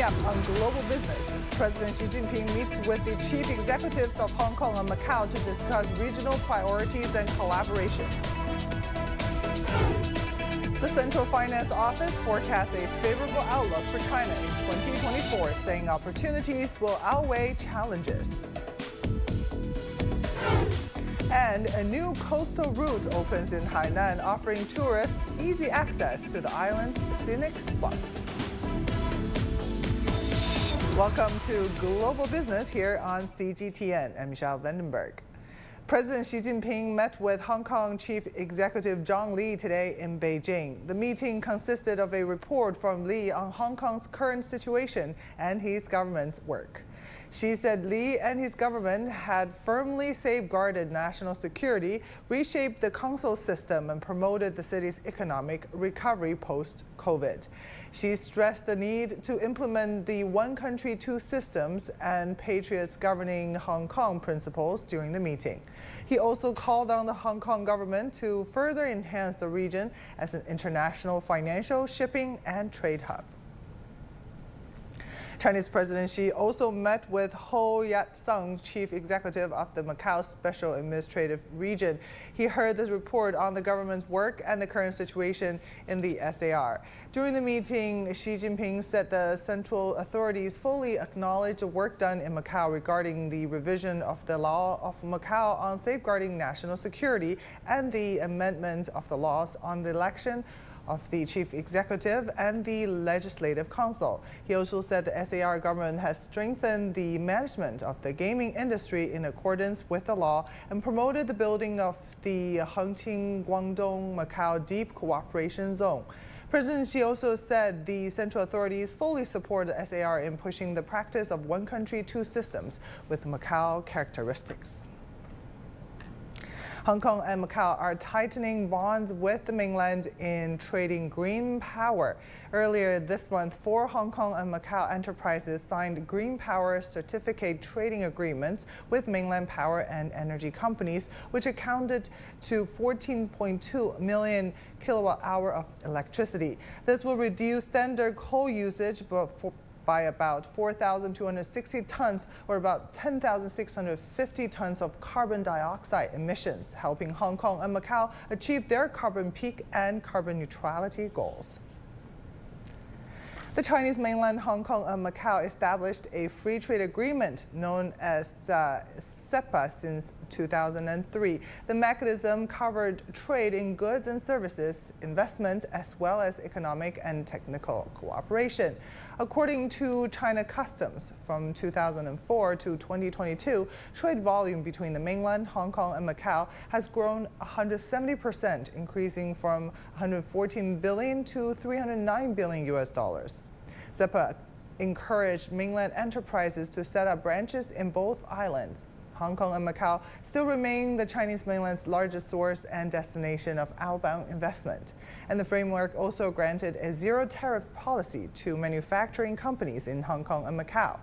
p.m. on Global Business. President Xi Jinping meets with the chief executives of Hong Kong and Macau to discuss regional priorities and collaboration. The Central Finance Office forecasts a favorable outlook for China in 2024, saying opportunities will outweigh challenges. And a new coastal route opens in Hainan, offering tourists easy access to the island's scenic spots. Welcome to Global Business here on CGTN. I'm Michelle Vandenberg. President Xi Jinping met with Hong Kong Chief Executive Zhang Li today in Beijing. The meeting consisted of a report from Li on Hong Kong's current situation and his government's work. Xi said Li and his government had firmly safeguarded national security, reshaped the consul system, and promoted the city's economic recovery post-COVID. Xi stressed the need to implement the one country, two systems and patriots governing Hong Kong principles during the meeting. He also called on the Hong Kong government to further enhance the region as an international financial, shipping, and trade hub. Chinese President Xi also met with Ho Yat-sung, Chief Executive of the Macau Special Administrative Region. He heard this report on the government's work and the current situation in the SAR. During the meeting, Xi Jinping said the central authorities fully acknowledge the work done in Macau regarding the revision of the law of Macau on safeguarding national security and the amendment of the laws on the election of the chief executive and the legislative council. He also said the SAR government has strengthened the management of the gaming industry in accordance with the law and promoted the building of the Hengqin Guangdong Macau Deep Cooperation Zone. President Xi also said the central authorities fully support the SAR in pushing the practice of one country, two systems with Macau characteristics. Hong Kong and Macau are tightening bonds with the mainland in trading green power. Earlier this month, 4 Hong Kong and Macau enterprises signed green power certificate trading agreements with mainland power and energy companies, which accounted to 14.2 million kilowatt-hour of electricity. This will reduce standard coal usage by about 4,260 tons, or about 10,650 tons of carbon dioxide emissions, helping Hong Kong and Macau achieve their carbon peak and carbon neutrality goals. The Chinese mainland, Hong Kong and Macau established a free trade agreement known as CEPA since 2003. The mechanism covered trade in goods and services, investment, as well as economic and technical cooperation. According to China Customs, from 2004 to 2022, trade volume between the mainland, Hong Kong and Macau has grown 170%, increasing from 114 billion to 309 billion US dollars. CEPA encouraged mainland enterprises to set up branches in both islands. Hong Kong and Macau still remain the Chinese mainland's largest source and destination of outbound investment. And the framework also granted a zero-tariff policy to manufacturing companies in Hong Kong and Macau.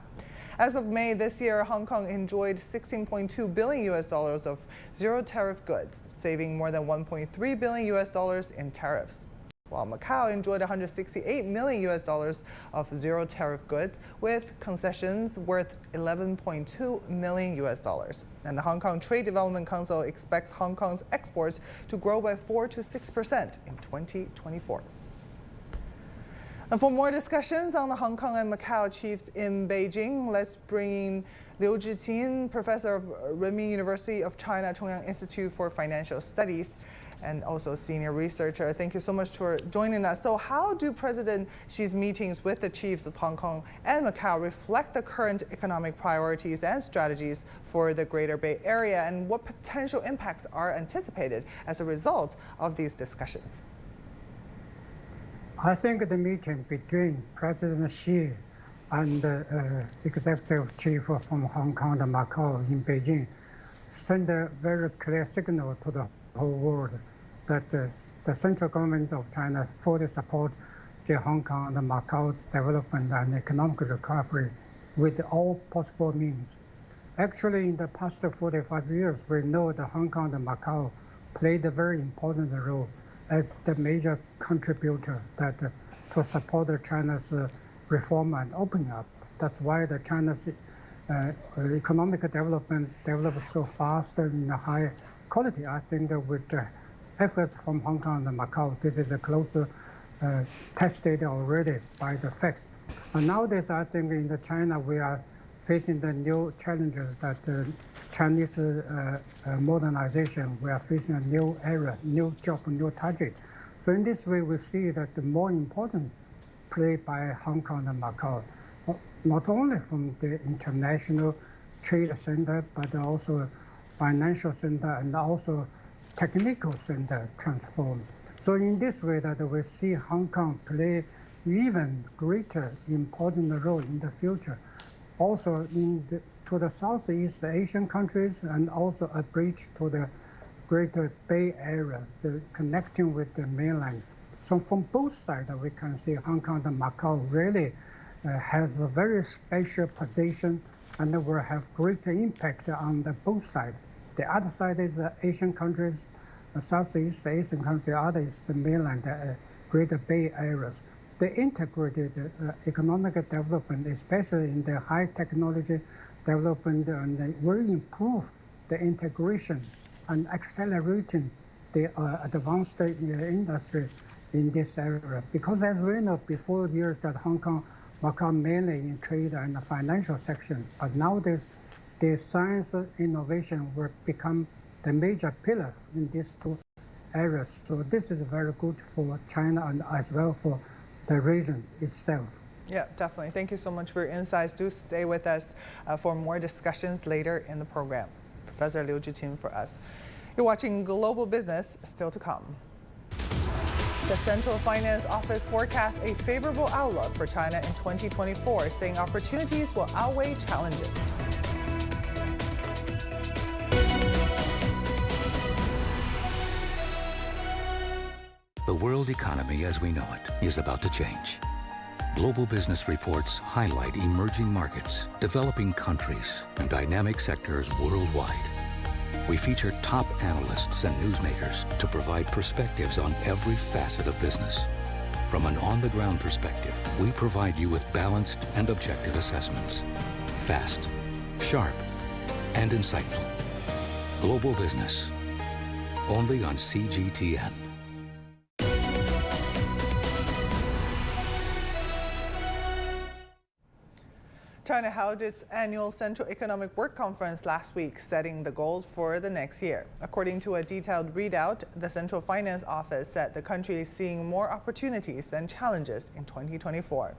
As of May this year, Hong Kong enjoyed 16.2 billion US dollars of zero-tariff goods, saving more than 1.3 billion US dollars in tariffs, while Macau enjoyed 168 million US dollars of zero-tariff goods, with concessions worth 11.2 million US dollars. And the Hong Kong Trade Development Council expects Hong Kong's exports to grow by 4 to 6% in 2024. And for more discussions on the Hong Kong and Macau chiefs in Beijing, let's bring in Liu Zhiqin, professor of Renmin University of China Chongyang Institute for Financial Studies, and also senior researcher. Thank you so much for joining us. So how do President Xi's meetings with the chiefs of Hong Kong and Macau reflect the current economic priorities and strategies for the Greater Bay Area, and what potential impacts are anticipated as a result of these discussions? I think the meeting between President Xi and the executive chief from Hong Kong and Macau in Beijing send a very clear signal to the whole world that the central government of China fully support the Hong Kong and Macau development and economic recovery with all possible means. Actually, in the past 45 years, we know that Hong Kong and Macau played a very important role as the major contributor that to support China's reform and opening up. That's why the China's economic development develops so fast and high quality. I think that with the efforts from Hong Kong and Macau, this is closely tested already by the facts. And nowadays, I think in China, we are facing the new challenges that Chinese modernization, we are facing a new era, new job, new target. So in this way, we see that the more important play by Hong Kong and Macau, not only from the international trade center, but also financial center and also technical center transform. So in this way that we see Hong Kong play even greater important role in the future. Also to the Southeast Asian countries and also a bridge to the Greater Bay Area, connecting with the mainland. So from both sides, we can see Hong Kong and Macau really has a very special position and will have greater impact on the both sides. The other side is the Asian countries, the Southeast Asian countries, the other is the mainland, Greater Bay Areas. The integrated economic development, especially in the high technology development, and will improve the integration and accelerating the advanced industry in this area. Because as we know, before years that Hong Kong, Macau mainly in trade and the financial section, but nowadays the science innovation will become the major pillar in these two areas. So this is very good for China and as well for the region itself. Yeah, definitely. Thank you so much for your insights. Do stay with us for more discussions later in the program. Professor Liu Zhiqin for us. You're watching Global Business, still to come. The Central Finance Office forecasts a favorable outlook for China in 2024, saying opportunities will outweigh challenges. The world economy as we know it is about to change. Global Business reports highlight emerging markets, developing countries, and dynamic sectors worldwide. We feature top analysts and newsmakers to provide perspectives on every facet of business. From an on-the-ground perspective, we provide you with balanced and objective assessments. Fast, sharp, and insightful. Global Business, only on CGTN. China held its annual Central Economic Work Conference last week, setting the goals for the next year. According to a detailed readout, the Central Finance Office said the country is seeing more opportunities than challenges in 2024.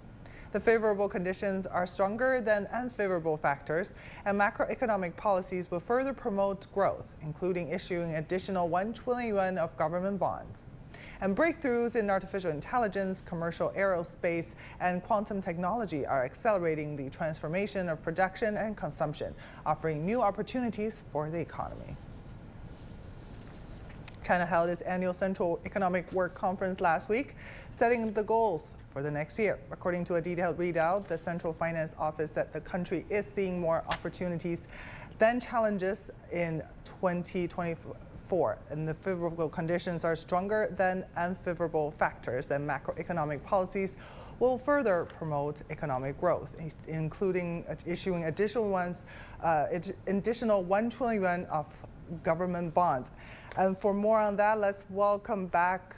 The favorable conditions are stronger than unfavorable factors, and macroeconomic policies will further promote growth, including issuing additional 1 trillion yuan of government bonds. And breakthroughs in artificial intelligence, commercial aerospace, and quantum technology are accelerating the transformation of production and consumption, offering new opportunities for the economy. China held its annual Central Economic Work Conference last week, setting the goals for the next year. According to a detailed readout, the Central Finance Office said the country is seeing more opportunities than challenges in 2024. And the favorable conditions are stronger than unfavorable factors, and macroeconomic policies will further promote economic growth, including issuing additional 1 trillion yuan of government bonds. And for more on that, let's welcome back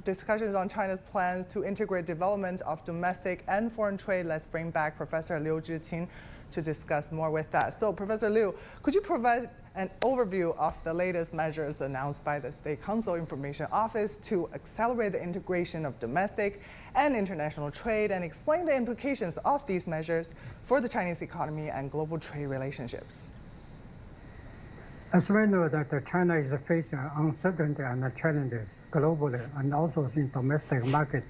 discussions on China's plans to integrate development of domestic and foreign trade. Let's bring back Professor Liu Zhiqin to discuss more with us. So, Professor Liu, could you provide an overview of the latest measures announced by the State Council Information Office to accelerate the integration of domestic and international trade, and explain the implications of these measures for the Chinese economy and global trade relationships? As we know that China is facing uncertainty and challenges globally and also in domestic market.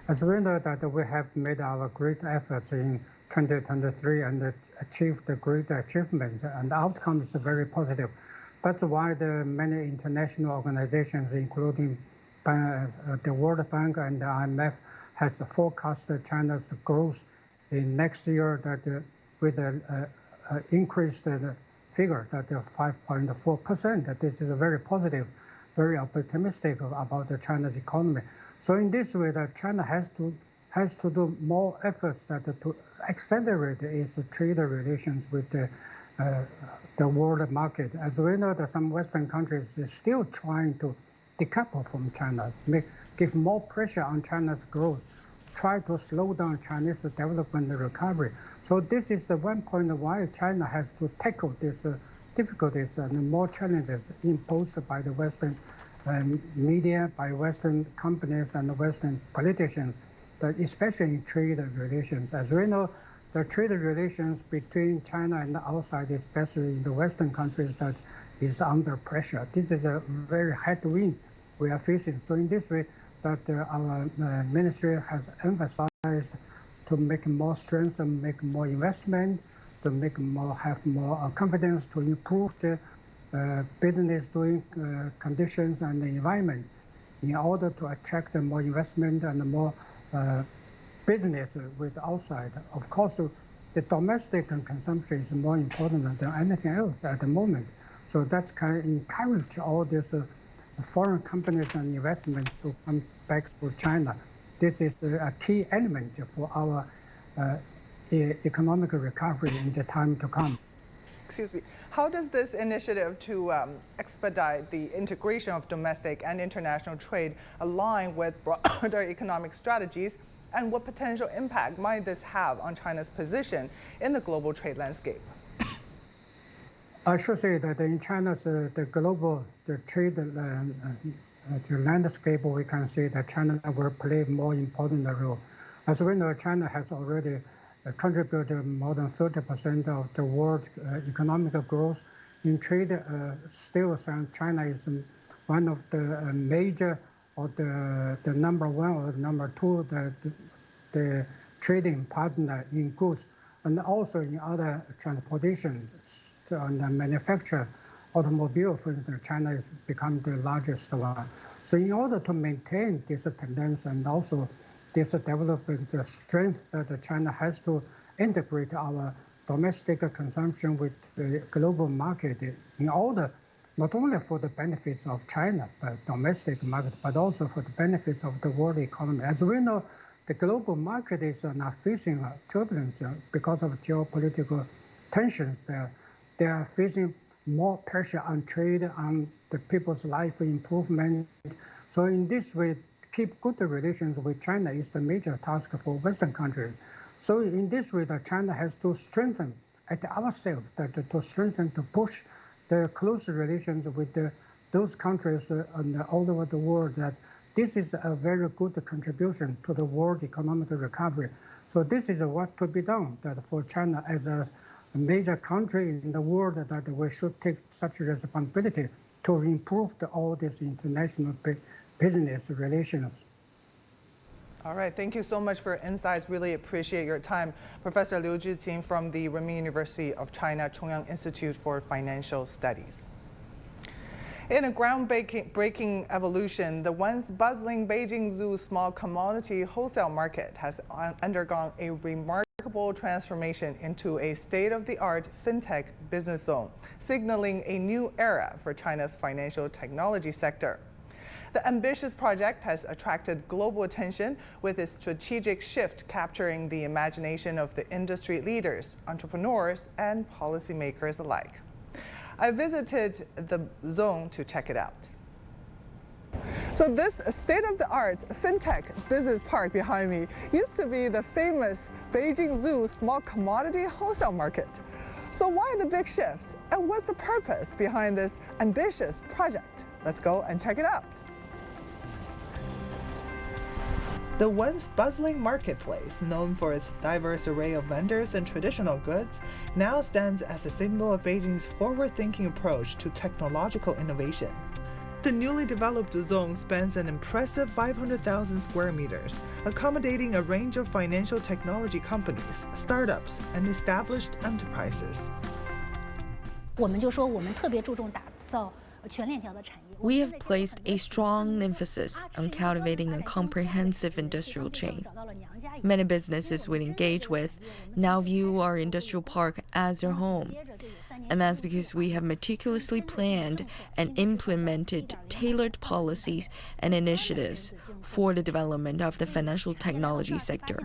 As we know that we have made our great efforts in 2023 and achieved the great achievement, and the outcome is very positive. That's why the many international organizations, including the World Bank and the IMF, has forecasted China's growth in next year that with an increased figure that 5.4%. That this is very positive, very optimistic about the China's economy. So in this way, that China has to has to do more efforts to accelerate its trade relations with the world market. As we know, that some Western countries are still trying to decouple from China, give more pressure on China's growth, try to slow down Chinese development and recovery. So this is the one point why China has to tackle these difficulties and more challenges imposed by the Western media, by Western companies and Western politicians, especially in trade relations. As we know, the trade relations between China and the outside, especially in the Western countries, that is under pressure. This is a very headwind we are facing. So in this way, that our ministry has emphasized to make more strength and make more investment, to have more confidence to improve the business doing conditions and the environment in order to attract more investment and more business with outside. Of course, the domestic consumption is more important than anything else at the moment. So that's kind of encourage all these foreign companies and investment to come back to China. This is a key element for our economic recovery in the time to come. Excuse me. How does this initiative to expedite the integration of domestic and international trade align with broader economic strategies, and what potential impact might this have on China's position in the global trade landscape? I should say that in China's the global trade landscape, we can say that China will play a more important role. As we know, China has already contributed more than 30% of the world economic growth. In trade, still China is one of the major, or the number one or number two, the trading partner in goods, and also in other transportation and manufacture. Automobile, for instance, China has become the largest one. So in order to maintain this tendency and also this development strength that China has to integrate our domestic consumption with the global market in order not only for the benefits of China, the domestic market, but also for the benefits of the world economy. As we know, the global market is now facing turbulence because of geopolitical tensions. They are facing more pressure on trade, on the people's life improvement. So in this way, keep good relations with China is the major task for Western countries. So in this way, that China has to strengthen at ourselves, to push the close relations with those countries all over the world, that this is a very good contribution to the world economic recovery. So this is what to be done, that for China as a major country in the world, that we should take such responsibility to improve all these international business relations. All right, thank you so much for your insights. Really appreciate your time. Professor Liu Zhiqing from the Renmin University of China Chongyang Institute for Financial Studies. In a groundbreaking evolution, the once bustling Beijing Zoo small commodity wholesale market has undergone a remarkable transformation into a state-of-the-art fintech business zone, signaling a new era for China's financial technology sector. The ambitious project has attracted global attention, with its strategic shift capturing the imagination of the industry leaders, entrepreneurs, and policymakers alike. I visited the zone to check it out. So this state-of-the-art fintech business park behind me used to be the famous Beijing Zoo small commodity wholesale market. So why the big shift, and what's the purpose behind this ambitious project? Let's go and check it out. The once bustling marketplace, known for its diverse array of vendors and traditional goods, now stands as a symbol of Beijing's forward-thinking approach to technological innovation. The newly developed zone spans an impressive 500,000 square meters, accommodating a range of financial technology companies, startups, and established enterprises. We have placed a strong emphasis on cultivating a comprehensive industrial chain. Many businesses we engage with now view our industrial park as their home. And that's because we have meticulously planned and implemented tailored policies and initiatives for the development of the financial technology sector.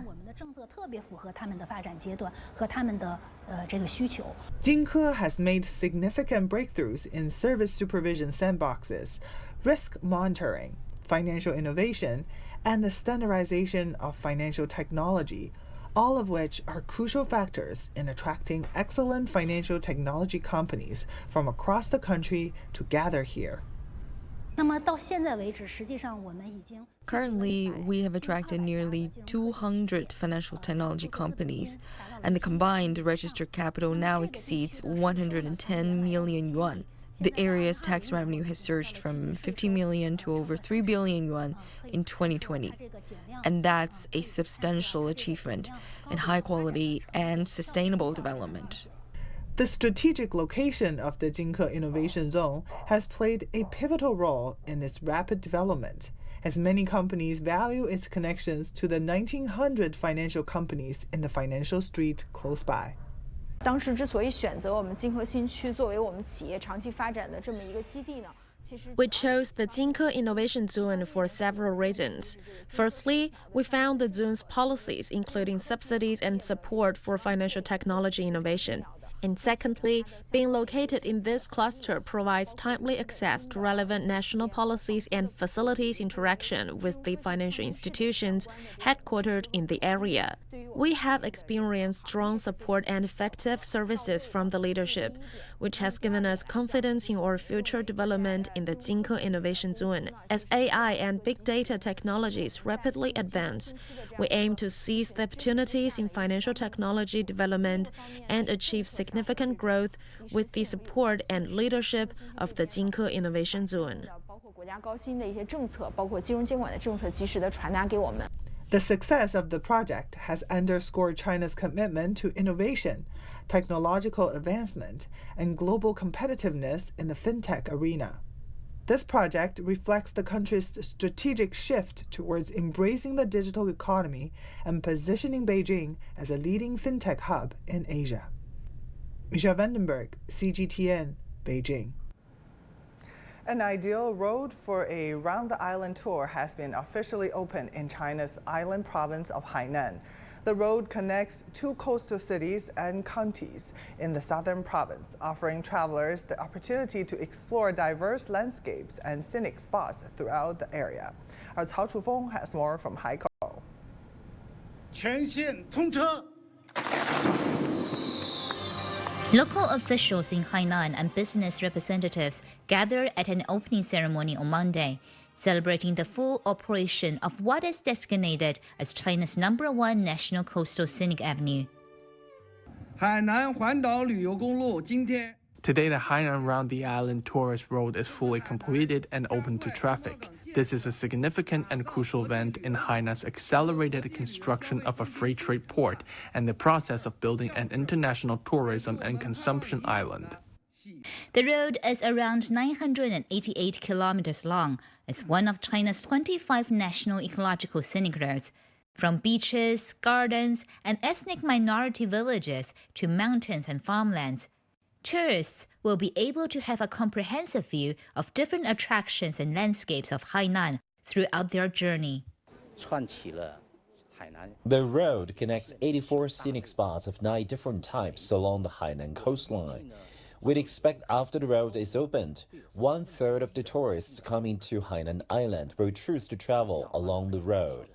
Jinke has made significant breakthroughs in service supervision sandboxes, risk monitoring, financial innovation, and the standardization of financial technology, all of which are crucial factors in attracting excellent financial technology companies from across the country to gather here. Currently, we have attracted nearly 200 financial technology companies, and the combined registered capital now exceeds 110 million yuan. The area's tax revenue has surged from 15 million to over 3 billion yuan in 2020. And that's a substantial achievement in high quality and sustainable development. The strategic location of the Jinke Innovation Zone has played a pivotal role in its rapid development, as many companies value its connections to the 1,900 financial companies in the financial street close by. 当时之所以选择我们金河新区作为我们企业长期发展的这么一个基地呢， We chose the Jinke Innovation Zone for several reasons. Firstly, we found the zone's policies, including subsidies and support for financial technology innovation. And secondly, being located in this cluster provides timely access to relevant national policies and facilitates interaction with the financial institutions headquartered in the area. We have experienced strong support and effective services from the leadership, which has given us confidence in our future development in the Jinke Innovation Zone. As AI and big data technologies rapidly advance, we aim to seize the opportunities in financial technology development and achieve significant growth with the support and leadership of the Jinke Innovation Zone. The success of the project has underscored China's commitment to innovation, technological advancement, and global competitiveness in the fintech arena. This project reflects the country's strategic shift towards embracing the digital economy and positioning Beijing as a leading fintech hub in Asia. Michelle Vandenberg, CGTN, Beijing. An ideal road for a round-the-island tour has been officially opened in China's island province of Hainan. The road connects two coastal cities and counties in the southern province, offering travelers the opportunity to explore diverse landscapes and scenic spots throughout the area. Our Cao Chufeng has more from Haikou. 全线通车。 Local officials in Hainan and business representatives gathered at an opening ceremony on Monday, celebrating the full operation of what is designated as China's #1 national coastal scenic avenue. 海南环岛旅游公路今天。 Today, the Hainan Round the Island Tourist Road is fully completed and open to traffic. This is a significant and crucial event in Hainan's accelerated construction of a free trade port and the process of building an international tourism and consumption island. The road is around 988 kilometers long. It's one of China's 25 national ecological scenic roads. From beaches, gardens, and ethnic minority villages to mountains and farmlands, tourists will be able to have a comprehensive view of different attractions and landscapes of Hainan throughout their journey. The road connects 84 scenic spots of 9 different types along the Hainan coastline. We'd expect after the road is opened, 1/3 of the tourists coming to Hainan Island will choose to travel along the road.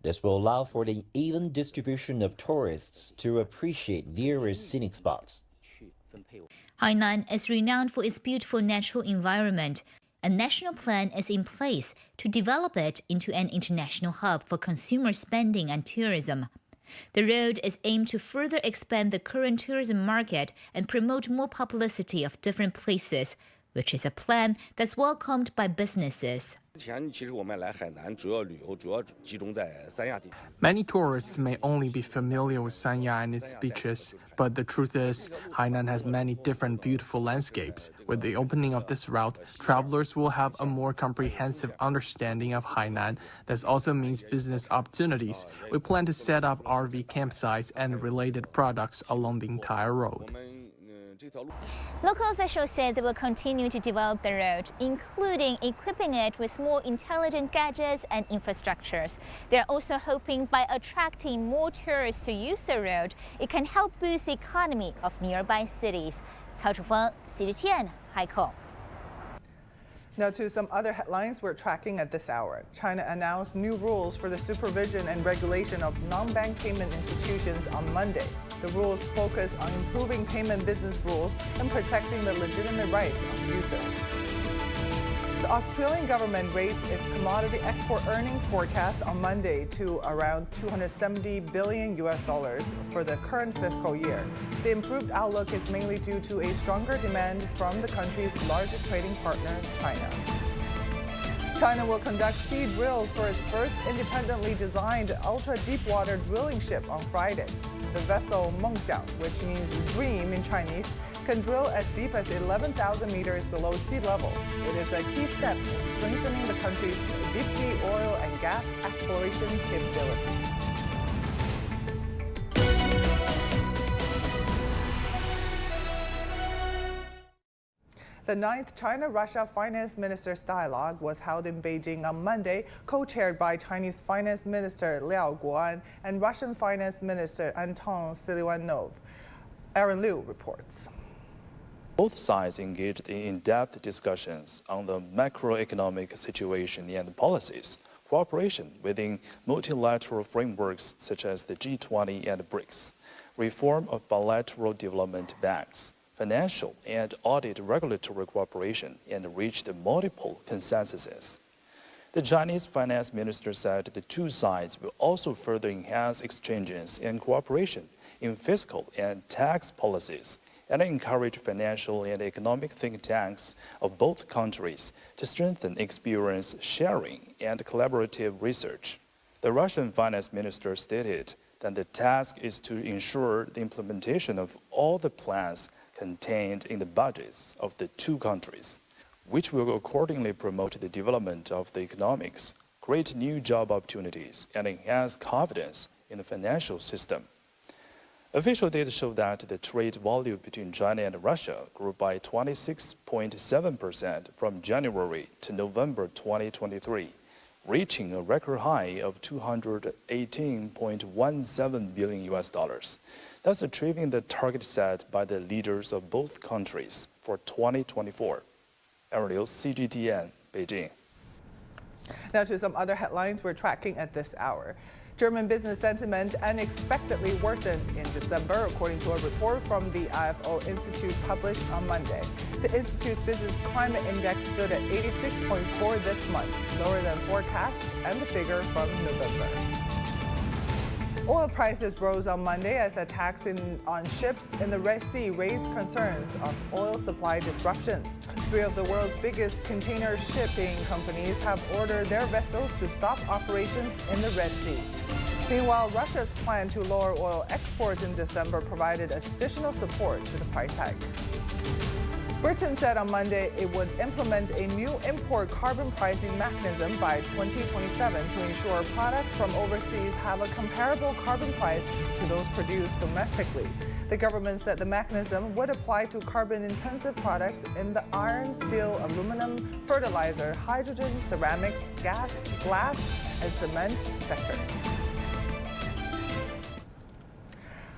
This will allow for the even distribution of tourists to appreciate various scenic spots. Hainan is renowned for its beautiful natural environment. A national plan is in place to develop it into an international hub for consumer spending and tourism. The road is aimed to further expand the current tourism market and promote more publicity of different places, which is a plan that's welcomed by businesses. Many tourists may only be familiar with Sanya and its beaches, but the truth is, Hainan has many different beautiful landscapes. With the opening of this route, travelers will have a more comprehensive understanding of Hainan. This also means business opportunities. We plan to set up RV campsites and related products along the entire road. Local officials said they will continue to develop the road, including equipping it with more intelligent gadgets and infrastructures. They're also hoping by attracting more tourists to use the road, it can help boost the economy of nearby cities. Cao Chufeng, CGTN, Haikou. Now to some other headlines we're tracking at this hour. China announced new rules for the supervision and regulation of non-bank payment institutions on Monday. The rules focus on improving payment business rules and protecting the legitimate rights of users. The Australian government raised its commodity export earnings forecast on Monday to around $270 billion for the current fiscal year. The improved outlook is mainly due to a stronger demand from the country's largest trading partner, China. China will conduct sea drills for its first independently designed ultra-deepwater drilling ship on Friday. The vessel Mengxiang, which means dream in Chinese, can drill as deep as 11,000 meters below sea level. It is a key step in strengthening the country's deep-sea oil and gas exploration capabilities. The 9th China-Russia Finance Ministers' Dialogue was held in Beijing on Monday, co-chaired by Chinese Finance Minister Liao Guoan and Russian Finance Minister Anton Siluanov. Aaron Liu reports. Both sides engaged in in-depth discussions on the macroeconomic situation and policies, cooperation within multilateral frameworks such as the G20 and BRICS, reform of bilateral development banks, financial and audit regulatory cooperation, and reached multiple consensuses. The Chinese finance minister said the two sides will also further enhance exchanges and cooperation in fiscal and tax policies and encourage financial and economic think tanks of both countries to strengthen experience sharing and collaborative research. The Russian finance minister stated that the task is to ensure the implementation of all the plans contained in the budgets of the two countries, which will accordingly promote the development of the economics, create new job opportunities, and enhance confidence in the financial system. Official data show that the trade volume between China and Russia grew by 26.7% from January to November 2023, reaching a record high of $218.17 billion, thus achieving the target set by the leaders of both countries for 2024. Aaron Liu, CGTN, Beijing. Now to some other headlines we're tracking at this hour. German business sentiment unexpectedly worsened in December, according to a report from the IFO Institute published on Monday. The Institute's business climate index stood at 86.4 this month, lower than forecast, and the figure from November. Oil prices rose on Monday as attacks on ships in the Red Sea raised concerns of oil supply disruptions. 3 of the world's biggest container shipping companies have ordered their vessels to stop operations in the Red Sea. Meanwhile, Russia's plan to lower oil exports in December provided additional support to the price hike. Britain said on Monday it would implement a new import carbon pricing mechanism by 2027 to ensure products from overseas have a comparable carbon price to those produced domestically. The government said the mechanism would apply to carbon-intensive products in the iron, steel, aluminum, fertilizer, hydrogen, ceramics, gas, glass, and cement sectors.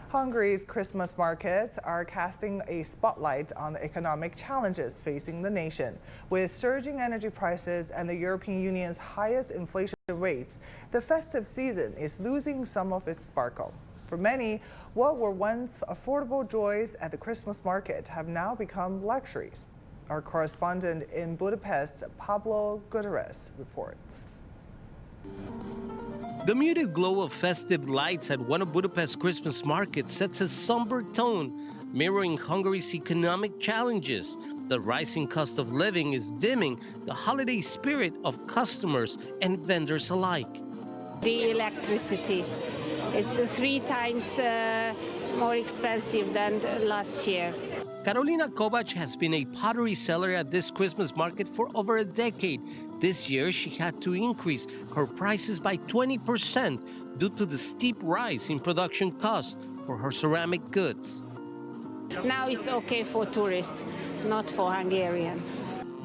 Hungary's Christmas markets are casting a spotlight on the economic challenges facing the nation. With surging energy prices and the European Union's highest inflation rates, the festive season is losing some of its sparkle. For many, what were once affordable joys at the Christmas market have now become luxuries. Our correspondent in Budapest, Pablo Gutierrez, reports. The muted glow of festive lights at one of Budapest's Christmas markets sets a somber tone, mirroring Hungary's economic challenges. The rising cost of living is dimming the holiday spirit of customers and vendors alike. The electricity, it's 3 times more expensive than last year. Karolina Kovac has been a pottery seller at this Christmas market for over a decade. This year, she had to increase her prices by 20% due to the steep rise in production costs for her ceramic goods. Now it's okay for tourists, not for Hungarian.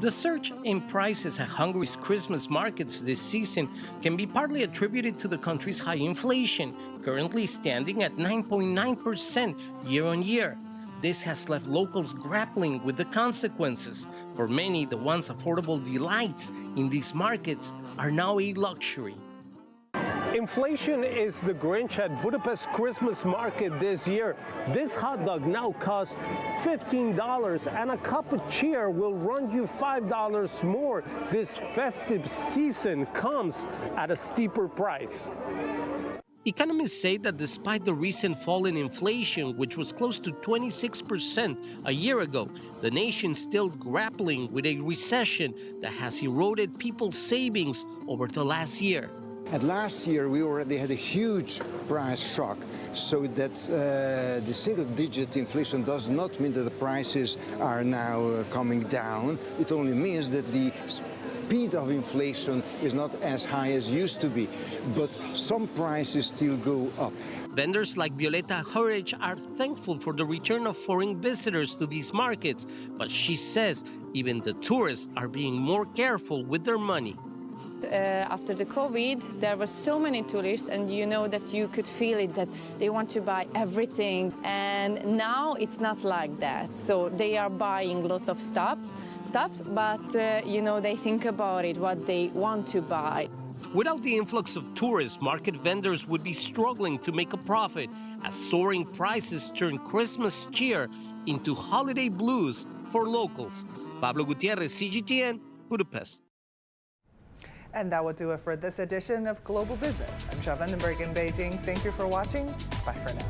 The surge in prices at Hungary's Christmas markets this season can be partly attributed to the country's high inflation, currently standing at 9.9% year-on-year. This has left locals grappling with the consequences. For many, the once affordable delights in these markets are now a luxury. Inflation is the Grinch at Budapest Christmas market this year. This hot dog now costs $15, and a cup of cheer will run you $5 more. This festive season comes at a steeper price. Economists say that despite the recent fall in inflation, which was close to 26% a year ago, the nation is still grappling with a recession that has eroded people's savings over the last year. And last year, we already had a huge price shock, so that the single-digit inflation does not mean that the prices are now coming down. It only means that the speed of inflation is not as high as used to be, but some prices still go up. Vendors like Violeta Hurich are thankful for the return of foreign visitors to these markets, but she says even the tourists are being more careful with their money. After the COVID, there were so many tourists, and you know that you could feel it, that they want to buy everything. And now it's not like that. So they are buying a lot of stuff, but you know, they think about it, what they want to buy. Without the influx of tourists, market vendors would be struggling to make a profit as soaring prices turn Christmas cheer into holiday blues for locals. Pablo Gutierrez, CGTN, Budapest. And that will do it for this edition of Global Business. I'm Xiao Vandenberg in Beijing. Thank you for watching. Bye for now.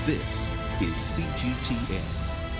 This is CGTN.